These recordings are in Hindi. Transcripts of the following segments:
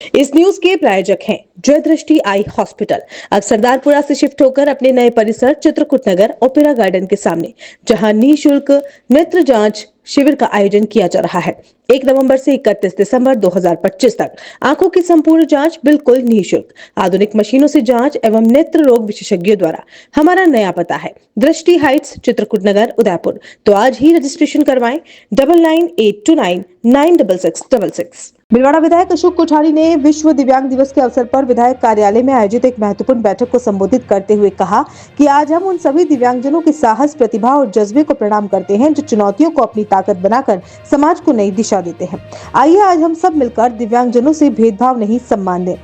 इस न्यूज के प्रायोजक हैं जय दृष्टि आई हॉस्पिटल। अब सरदारपुरा से शिफ्ट होकर अपने नए परिसर चित्रकूट नगर ओपेरा गार्डन के सामने, जहां निःशुल्क नेत्र जांच शिविर का आयोजन किया जा रहा है। 1 नवंबर से 31 दिसंबर 2025 तक आंखों की संपूर्ण जांच बिल्कुल निःशुल्क। आधुनिक मशीनों से जांच एवं नेत्र रोग विशेषज्ञों द्वारा। हमारा नया पता है दृष्टि हाइट्स, चित्रकूट नगर, उदयपुर। तो आज ही रजिस्ट्रेशन करवाएं 9982996666। भीलवाड़ा विधायक अशोक कोठारी ने विश्व दिव्यांग दिवस के अवसर पर विधायक कार्यालय में आयोजित एक महत्वपूर्ण बैठक को संबोधित करते हुए कहा कि आज हम उन सभी दिव्यांगजनों के साहस, प्रतिभा और जज्बे को प्रणाम करते हैं जो चुनौतियों को अपनी ताकत बनाकर समाज को नई दिशा देते हैं। आइए आज हम सब मिलकर दिव्यांगजनों से भेदभाव नहीं, सम्मान दें।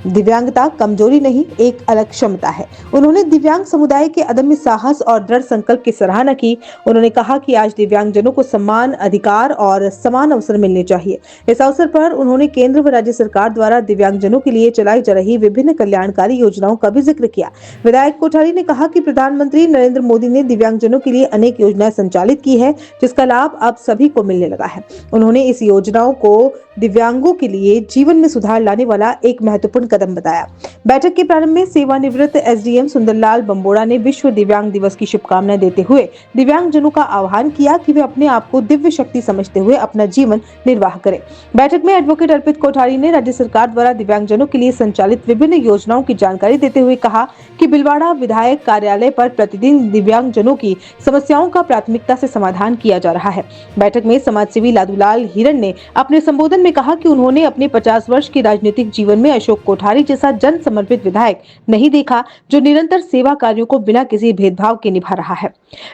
दिव्यांगता कमजोरी नहीं, एक अलग क्षमता है। उन्होंने दिव्यांग समुदाय के अदम्य साहस और दृढ़ संकल्प की सराहना की। उन्होंने कहा कि आज दिव्यांगजनों को सम्मान, अधिकार और समान अवसर मिलने चाहिए। इस अवसर पर उन्होंने केंद्र व राज्य सरकार द्वारा दिव्यांगजनों के लिए चलाई जा रही विभिन्न कल्याणकारी योजनाओं का भी जिक्र किया। विधायक कोठारी ने कहा कि प्रधानमंत्री नरेंद्र मोदी ने दिव्यांगजनों के लिए अनेक योजनाएं संचालित की है, जिसका लाभ अब सभी को मिलने लगा है। उन्होंने इस योजनाओं को दिव्यांगों के लिए जीवन में सुधार लाने वाला एक महत्वपूर्ण कदम बताया। बैठक के प्रारंभ में सेवानिवृत्त एसडीएम सुंदरलाल बंबोड़ा ने विश्व दिव्यांग दिवस की शुभकामनाएं देते हुए दिव्यांगजनों का आह्वान किया कि वे अपने आप को दिव्य शक्ति समझते हुए अपना जीवन निर्वाह करें। बैठक में एडवोकेट अर्पित कोठारी ने राज्य सरकार द्वारा दिव्यांगजनों के लिए संचालित विभिन्न योजनाओं की जानकारी देते हुए कहा कि भीलवाड़ा विधायक कार्यालय पर प्रतिदिन दिव्यांगजनों की समस्याओं का प्राथमिकता से समाधान किया जा रहा है। बैठक में समाजसेवी लादूलाल हिरन ने अपने संबोधन में कहा कि उन्होंने अपने 50 वर्ष के राजनीतिक जीवन में अशोक कोठारी जैसा जन समर्पित विधायक नहीं देखा, जो निरंतर सेवा कार्यों को बिना किसी भेदभाव के निभा रहा है।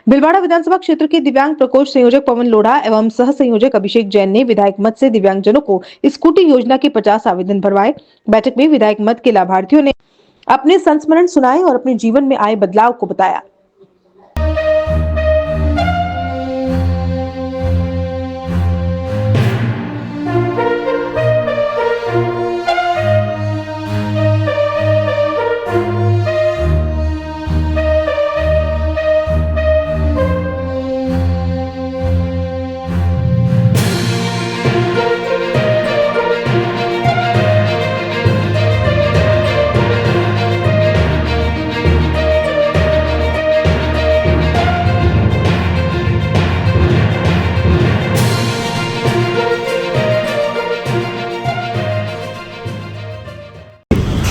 भीलवाड़ा विधानसभा क्षेत्र के दिव्यांग प्रकोष्ठ संयोजक पवन लोढ़ा एवं सह संयोजक अभिषेक जैन ने विधायक मत से दिव्यांगजनों को स्कूटी योजना के 50 आवेदन भरवाए। बैठक में विधायक मत के लाभार्थियों ने अपने संस्मरण सुनाए और अपने जीवन में आए बदलाव को बताया।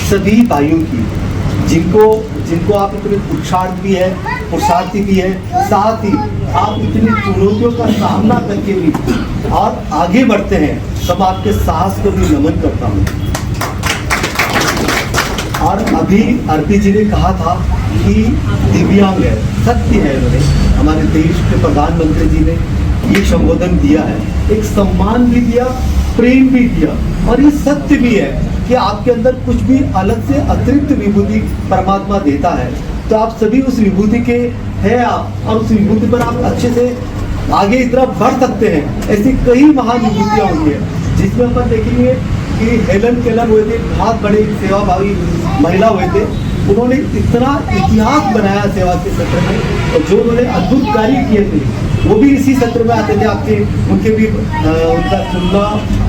सभी भाइयों की जिनको आप इतने पुरुषार्थी है, पुरुषार्थी भी है, साथ ही आप इतनी चुनौतियों का सामना करके भी और आगे बढ़ते हैं, सब आपके साहस को भी नमन करता हूँ। और अभी अर्पित जी ने कहा था कि दिव्यांग है, सत्य है। उन्होंने हमारे देश के प्रधानमंत्री जी ने ये संबोधन दिया है, एक सम्मान भी दिया, प्रेम भी दिया, और ये सत्य भी है कि आपके अंदर कुछ भी अलग से अतिरिक्त विभूति परमात्मा देता है, तो आप सभी उस विभूति के हैं आप, और उस विभूति पर आप अच्छे से आगे की तरफ बढ़ सकते हैं। ऐसी कई महान विभूतियाँ हुई है, जिसमें अपन देखेंगे कि हेलन केलर हुए थे, बहुत बड़े सेवाभावी महिला हुए थे। उन्होंने इतना इतिहास बनाया सेवा के क्षेत्र में, और जो उन्होंने अद्भुत कार्य किए थे वो भी इसी सत्र में आते थे। आपके उनके भी उनका सुनना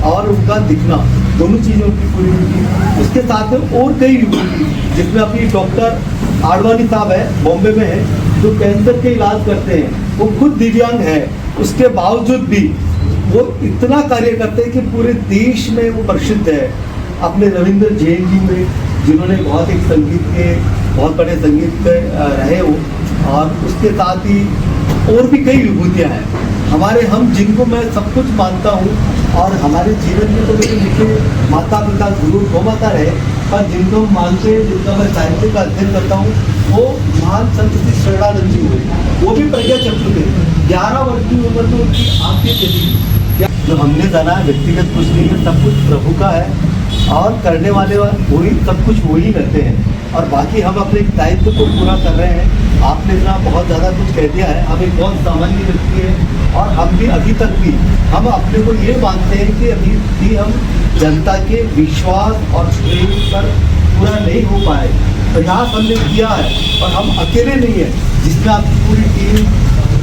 और उनका दिखना, दोनों चीज़ों की पूरी थी। उसके साथ में और कई विभूति, जिसमें अपनी डॉक्टर आडवाणी साहब है, बॉम्बे में है, जो कैंसर के इलाज करते हैं। वो खुद दिव्यांग है, उसके बावजूद भी वो इतना कार्य करते हैं कि पूरे देश में वो प्रसिद्ध है। अपने रविंद्र जैन जी में, जिन्होंने बहुत एक संगीत के बहुत बड़े संगीत रहे वो, और उसके साथ ही और भी कई विभूतियाँ हैं हमारे, हम जिनको मैं सब कुछ मानता हूँ। और हमारे जीवन में तो मेरे माता पिता गुरु गौ माता रहे, पर जिनको हम मानते हैं, जिनका मैं साहित्य का अध्ययन करता हूँ, वो महान संत श्री शरणानंद जी हुए। वो भी प्रज्ञा चक्षु थे, 11 वर्ष की उम्र में उनकी आंखें चली। जो हमने जाना है व्यक्तिगत कुछ नहीं है, सब कुछ प्रभु का है, और करने वाले वही सब कुछ वही रहते हैं, और बाकी हम अपने दायित्व को पूरा कर रहे हैं। आपने इतना बहुत ज़्यादा कुछ कह दिया है, हम एक बहुत सामान्य व्यक्ति है, और हम भी अभी तक भी हम अपने को ये मानते हैं कि अभी भी हम जनता के विश्वास और प्रेम पर पूरा नहीं हो पाए। प्रयास हमने किया है, और हम अकेले नहीं हैं, जिसमें आपकी पूरी टीम,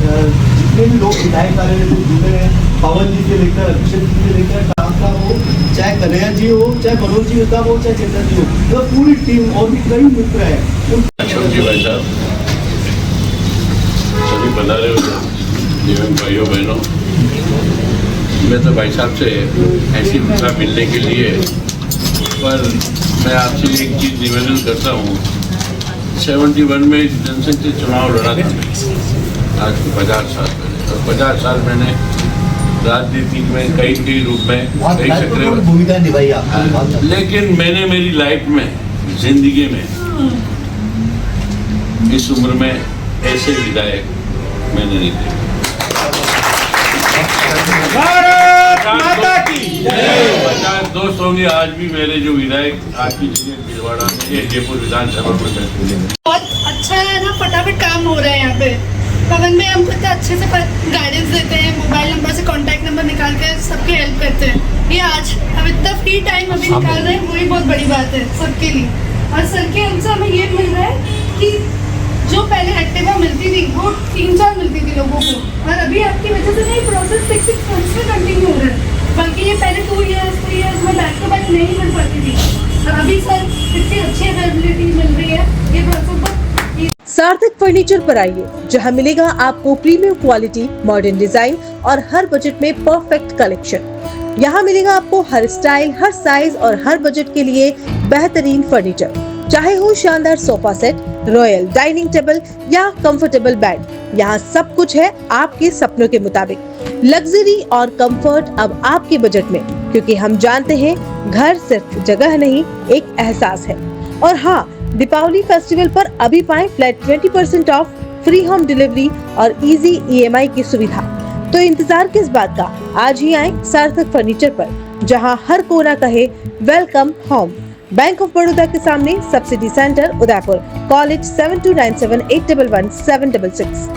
जितने भी लोग विधायक कार्यालय से जुड़े हैं, पवन जी से लेकर अभिषेक जी से लेकर काम का वो चाहे कन्हैया जी हो, चाहे मनोज जी होता हो, चाहे चेतन जी हो, तो पूरी टीम और भी कई मित्र है अशोक जी भाई साहब, सभी पधारे हुए जीवन भाइयों बहनों, मैं तो भाई साहब से ऐसी मौका मिलने के लिए, पर मैं आपसे एक चीज़ निवेदन करता हूँ। 71 में जनसंघ से चुनाव लड़ा था, आज से 50 साल पहले, और 50 साल मैंने राजनीति में कई रूप में कई सक्रिय भूमिका निभाई आपने। लेकिन मैंने मेरी लाइफ में, जिंदगी में, इस उम्र में ऐसे विधायक मैंने नहीं देखे। दोस्त होंगे आज भी मेरे जो विधायक आज की जगह भीलवाड़ा में जयपुर विधानसभा में बहुत अच्छा है ना, फटाफट काम हो रहा है यहाँ पे। पवन में हमको इतना अच्छे से गाइडेंस देते हैं, मोबाइल नंबर से कांटेक्ट नंबर निकाल के सबकी हेल्प करते हैं। ये आज हम इतना फ्री टाइम अभी निकाल रहे हैं, वही बहुत बड़ी बात है सबके लिए। और सर के हमसे हमें ये मिल रहा है कि जो पहले एक्टिवा मिलती थी वो 3-4 मिलती थी लोगों को, और अभी आपकी वजह से नहीं प्रोसेस 6 मंथ्स में कंटिन्यू हो रहा है। बल्कि ये पहले 2 इयर्स 3 इयर्स में बैक टू बैक नहीं मिल पाती थी, और अभी सर इतनी अच्छी अवेलेबिलिटी मिल रही है। ये प्रोसेस बहुत सार्थक फर्नीचर पर आइए, जहां मिलेगा आपको प्रीमियम क्वालिटी, मॉडर्न डिजाइन और हर बजट में परफेक्ट कलेक्शन। यहाँ मिलेगा आपको हर स्टाइल, हर साइज और हर बजट के लिए बेहतरीन फर्नीचर, चाहे हो शानदार sofa set, royal dining table या कंफर्टेबल बेड। यहाँ सब कुछ है आपके सपनों के मुताबिक। लग्जरी और कंफर्ट अब आपके बजट में, क्योंकि हम जानते हैं घर सिर्फ जगह नहीं, एक एहसास है। और हाँ, दीपावली फेस्टिवल पर अभी पाएं flat 20% of, free home delivery और इजी EMI की सुविधा। तो इंतजार किस बात का, आज ही आएं सार्थक फर्नीचर पर, जहां हर कोना कहे welcome home. Bank of Baroda के सामने, सब्सिडी सेंटर, उदयपुर। कॉल 7297811766।